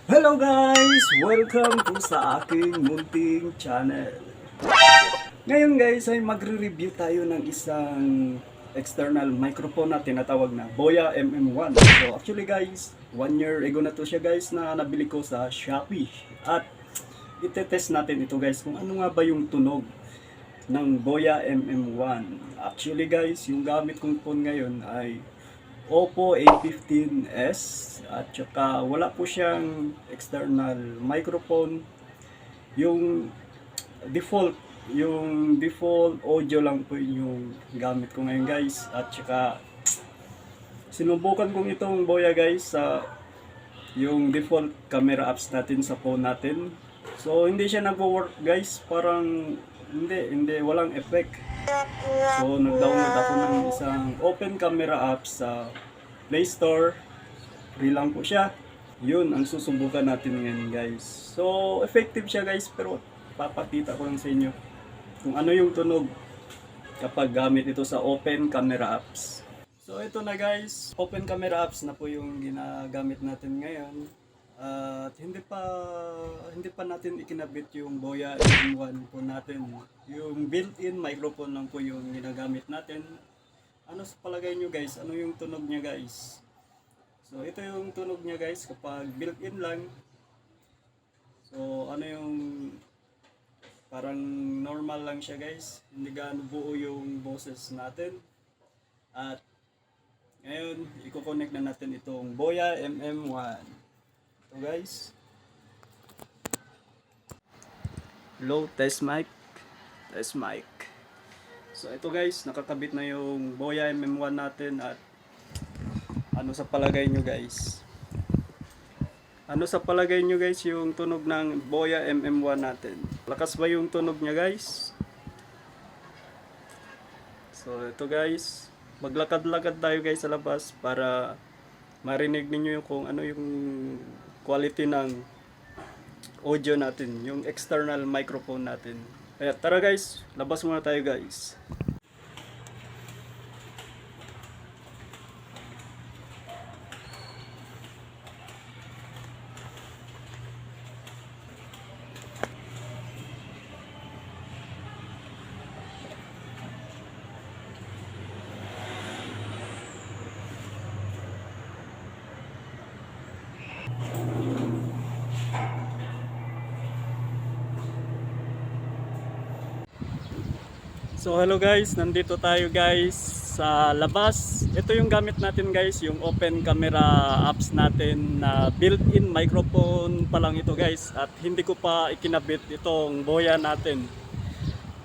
Hello guys! Welcome to sa aking munting channel. Ngayon guys ay magre-review tayo ng isang external microphone na tinatawag na Boya MM1. So actually guys, 1 year ago na to siya guys na nabili ko sa Shopee. At itetest natin ito guys kung ano nga ba yung tunog ng Boya MM1. Actually guys, yung gamit kong phone ngayon ay Oppo A15s at saka wala po siyang external microphone. Yung default audio lang po yung gamit ko ngayon guys. At saka sinubukan kong itong Boya guys sa yung default camera apps natin sa phone natin. So hindi siya nagwo-work guys, parang hindi walang effect. So nag-download ako ng isang open camera app sa Play Store. Free lang po siya. Yun ang susubukan natin ngayon guys. So effective siya guys, pero papakita ko lang sa inyo kung ano yung tunog kapag gamit ito sa open camera apps. So ito na guys, open camera apps na po yung ginagamit natin ngayon. At hindi pa natin ikinabit yung Boya M1 po natin. Yung built-in microphone lang po yung ginagamit natin. Ano sa palagay nyo guys? Ano yung tunog niya guys? So ito yung tunog niya guys kapag built-in lang. So ano yung parang normal lang siya guys. Hindi gaano buo yung boses natin. At ngayon, i-connect na natin itong Boya MM1. So guys, low test mic. So ito guys, nakakabit na yung Boya MM1 natin. At ano sa palagay nyo guys? Ano sa palagay nyo guys yung tunog ng Boya MM1 natin? Lakas ba yung tunog niya guys? So ito guys, maglakad-lakad tayo guys sa labas para marinig ninyo yung kung ano yung quality ng audio natin, yung external microphone natin. Kaya tara guys, labas muna tayo guys. So hello guys, nandito tayo guys sa labas. Ito yung gamit natin guys, yung open camera apps natin na built-in microphone pa lang ito guys. At hindi ko pa ikinabit itong Boya natin.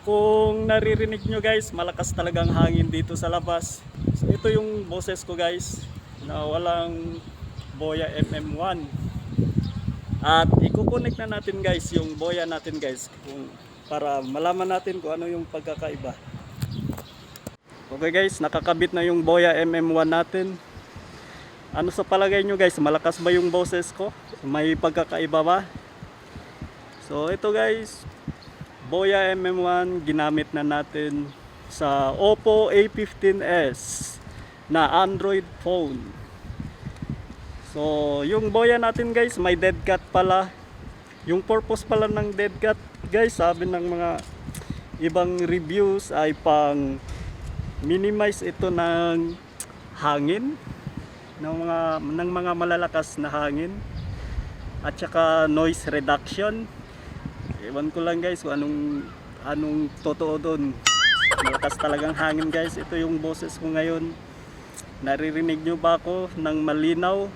Kung naririnig nyo guys, malakas talagang hangin dito sa labas. So ito yung boses ko guys, na walang Boya MM1. At i-connect na natin guys yung Boya natin guys, para malaman natin kung ano yung pagkakaiba. Okay guys, nakakabit na yung Boya MM1 natin. Ano sa palagay nyo guys, malakas ba yung boses ko? May pagkakaiba ba? So ito guys, Boya MM1 ginamit na natin sa Oppo A15s na Android phone. So yung Boya natin guys, may dead cat pala. Yung purpose pala ng dead cat guys, sabi ng mga ibang reviews ay pang minimize ito ng hangin, ng mga malalakas na hangin, at saka noise reduction. Ewan ko lang guys kung anong totoo doon. Malakas talagang hangin guys. Ito yung boses ko ngayon. Naririnig nyo ba ako ng malinaw?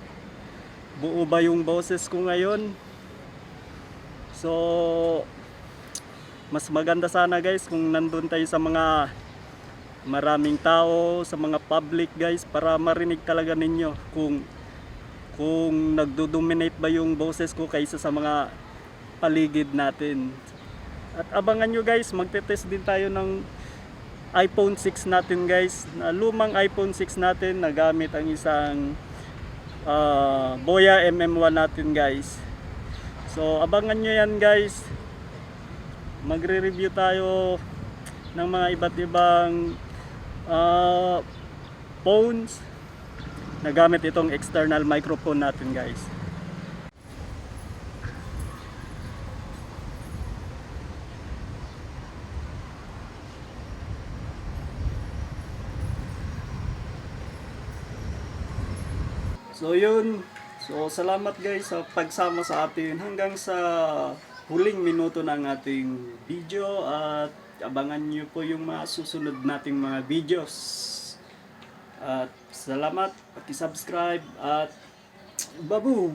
Buo ba yung boses ko ngayon? So mas maganda sana guys kung nandun tayo sa mga maraming tao, sa mga public guys, para marinig talaga ninyo kung nagdo-dominate ba yung boses ko kaysa sa mga paligid natin. At abangan nyo guys, magte-test din tayo ng iPhone 6 natin guys, na lumang iPhone 6 natin na gamit ang isang Boya MM1 natin guys. So abangan nyo yan guys. Magre-review tayo ng mga iba't ibang phones na gamit itong external microphone natin guys. So yun. So salamat guys sa pagsama sa atin hanggang sa huling minuto ng ating video at abangan nyo po yung mga susunod nating mga videos. At salamat, paki-subscribe at babu!